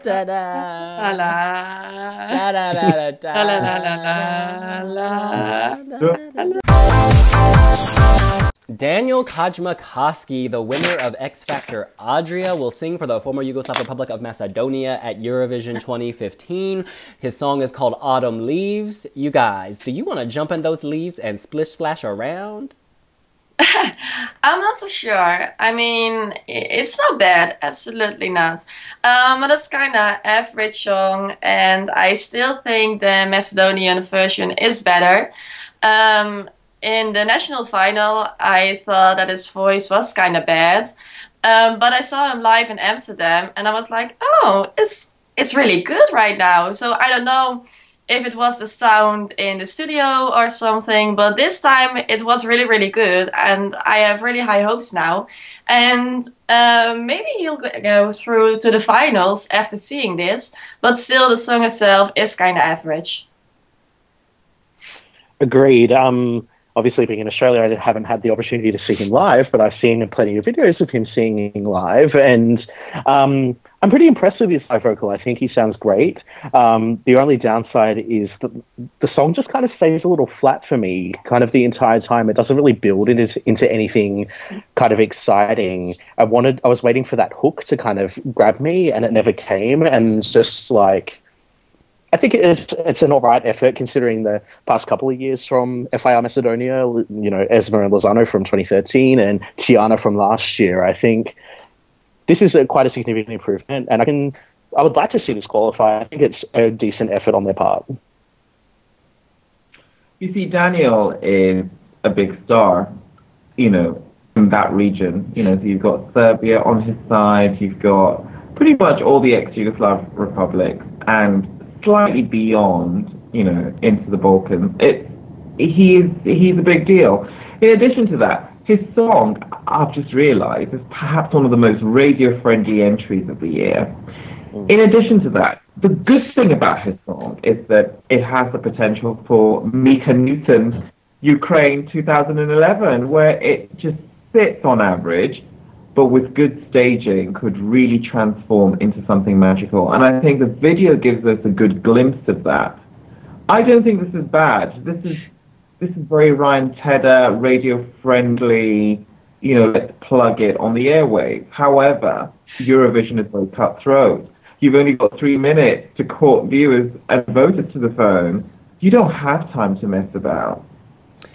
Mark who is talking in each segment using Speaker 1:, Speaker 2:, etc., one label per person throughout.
Speaker 1: da
Speaker 2: La
Speaker 1: da.
Speaker 2: la.
Speaker 1: Da da da da
Speaker 2: La la la
Speaker 1: da
Speaker 2: la la.
Speaker 1: Daniel Kajmakoski, the winner of X Factor Adria, will sing for the former Yugoslav Republic of Macedonia at Eurovision 2015. His song is called Autumn Leaves. You guys, do you want to jump in those leaves and splish splash around?
Speaker 2: I'm not so sure. I mean, it's not bad, absolutely not. But it's kind of average song, and I still think the Macedonian version is better. Um, in the national final, I thought that his voice was kind of bad, but I saw him live in Amsterdam, and I was like, oh, it's really good right now. So I don't know if it was the sound in the studio or something, but this time it was really, really good, and I have really high hopes now. And maybe he'll go through to the finals after seeing this, but still the song itself is kind of average.
Speaker 3: Agreed. Obviously, being in Australia, I haven't had the opportunity to see him live, but I've seen plenty of videos of him singing live, and I'm pretty impressed with his live vocal. I think he sounds great. The only downside is that the song just kind of stays a little flat for me, kind of the entire time. It doesn't really build into anything kind of exciting. I was waiting for that hook to kind of grab me, and it never came, and just like, I think it's an all right effort considering the past couple of years from FYR Macedonia, you know, Esma and Lozano from 2013 and Tiana from last year. I think this is quite a significant improvement, and I would like to see this qualify. I think it's a decent effort on their part.
Speaker 4: You see, Daniel is a big star, you know, in that region. You know, so you've got Serbia on his side, you've got pretty much all the ex-Yugoslav republics, and slightly beyond, you know, into the Balkans. He's a big deal. In addition to that, his song, I've just realised, is perhaps one of the most radio-friendly entries of the year. In addition to that, the good thing about his song is that it has the potential for Mika Newton's Ukraine 2011, where it just sits on average, but with good staging could really transform into something magical. And I think the video gives us a good glimpse of that. I don't think this is bad. This is very Ryan Tedder, radio-friendly, you know, let's plug it on the airwaves. However, Eurovision is very cutthroat. You've only got 3 minutes to court viewers and voters to the phone. You don't have time to mess about.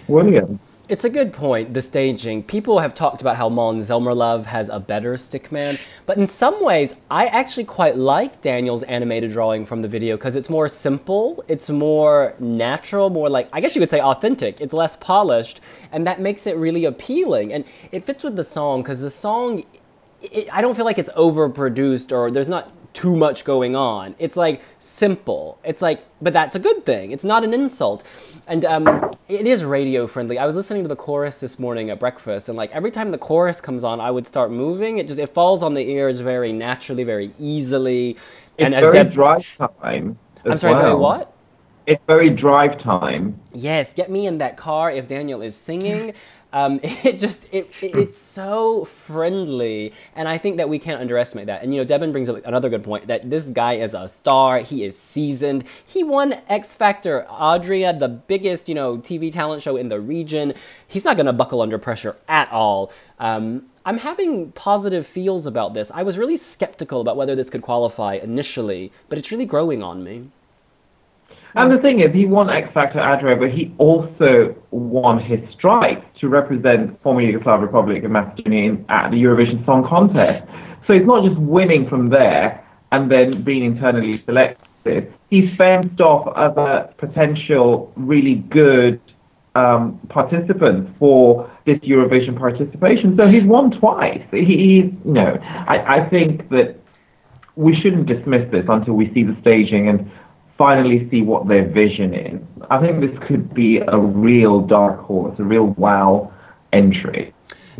Speaker 4: William?
Speaker 1: It's a good point, the staging. People have talked about how Mon Zelmerlov has a better stickman, but in some ways, I actually quite like Daniel's animated drawing from the video because it's more simple, it's more natural, more like, I guess you could say authentic. It's less polished, and that makes it really appealing. And it fits with the song because the song, I don't feel like it's overproduced or there's not too much going on. It's like simple. It's like, but that's a good thing. It's not an insult. And it is radio friendly. I was listening to the chorus this morning at breakfast, and like every time the chorus comes on, I would start moving. It falls on the ears very naturally, very easily.
Speaker 4: And it's very drive time.
Speaker 1: I'm sorry, very what?
Speaker 4: It's very drive time.
Speaker 1: Yes, get me in that car if Daniel is singing. It's so friendly, and I think that we can't underestimate that. And, you know, Devin brings up another good point, that this guy is a star, he is seasoned, he won X Factor Adria, the biggest, you know, TV talent show in the region. He's not going to buckle under pressure at all. I'm having positive feels about this. I was really skeptical about whether this could qualify initially, but it's really growing on me.
Speaker 4: And the thing is, he won X Factor Adria, but he also won his stripes to represent former Yugoslav Republic of Macedonia at the Eurovision Song Contest. So it's not just winning from there and then being internally selected. He's fenced off other potential really good participants for this Eurovision participation. So he's won twice. I think that we shouldn't dismiss this until we see the staging and finally see what their vision is. I think this could be a real dark horse, a real wow entry.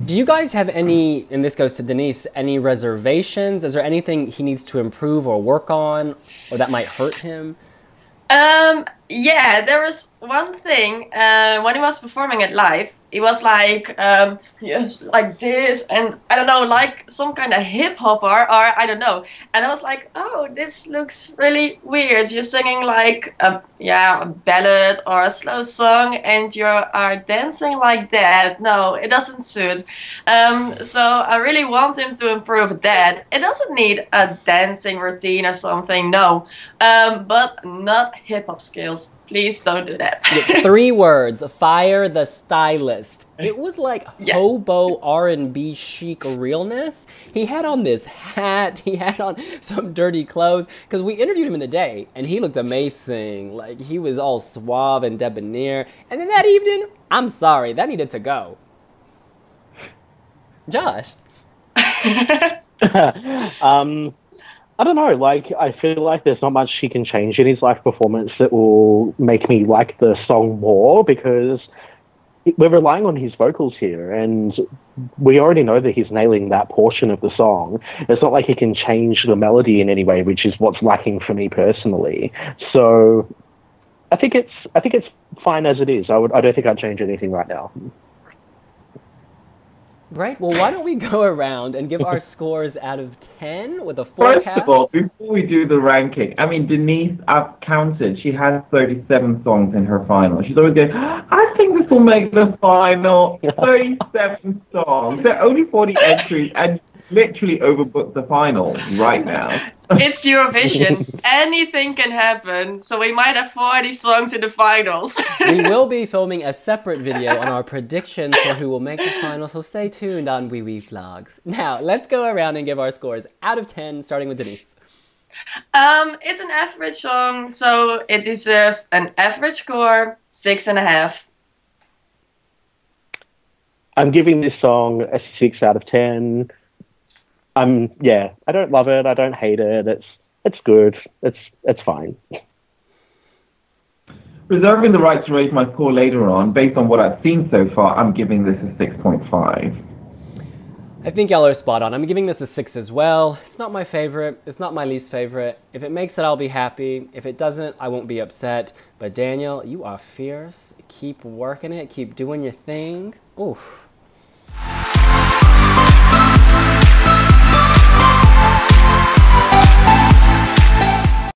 Speaker 1: Do you guys have any, and this goes to Denise, any reservations? Is there anything he needs to improve or work on, or that might hurt him?
Speaker 2: Yeah, there was one thing when he was performing it live. He was like, yes, like this, and I don't know, like some kind of hip hopper, or I don't know. And I was like, oh, this looks really weird. You're singing like a ballad or a slow song, and you are dancing like that. No, it doesn't suit. So I really want him to improve that. It doesn't need a dancing routine or something, no, but not hip hop skills. Please don't do that.
Speaker 1: It's 3 words. Fire the stylist. It was like hobo R&B chic realness. He had on this hat. He had on some dirty clothes. Because we interviewed him in the day, and he looked amazing. Like, he was all suave and debonair. And then that evening, I'm sorry, that needed to go. Josh.
Speaker 3: I don't know, like, I feel like there's not much he can change in his live performance that will make me like the song more, because we're relying on his vocals here, and we already know that he's nailing that portion of the song. It's not like he can change the melody in any way, which is what's lacking for me personally. So I think it's fine as it is. I don't think I'd change anything right now.
Speaker 1: Right. Well, why don't we go around and give our scores out of 10 with a forecast?
Speaker 4: First of all, before we do the ranking, I mean, Denise, I've counted. She has 37 songs in her final. She's always going, I think this will make the final. 37 songs. There are only 40 entries, and literally overbooked the final right now.
Speaker 2: It's Eurovision. Anything can happen. So we might have 40 songs in the finals.
Speaker 1: We will be filming a separate video on our predictions for who will make the final, so stay tuned on wiwibloggs. Now, let's go around and give our scores out of 10, starting with Denise.
Speaker 2: It's an average song, so it deserves an average score, 6.5.
Speaker 3: I'm giving this song a 6 out of 10. I don't love it. I don't hate it. It's good. It's fine.
Speaker 4: Reserving the right to raise my score later on, based on what I've seen so far, I'm giving this a 6.5.
Speaker 1: I think y'all are spot on. I'm giving this a 6 as well. It's not my favorite. It's not my least favorite. If it makes it, I'll be happy. If it doesn't, I won't be upset. But Daniel, you are fierce. Keep working it. Keep doing your thing. Oof.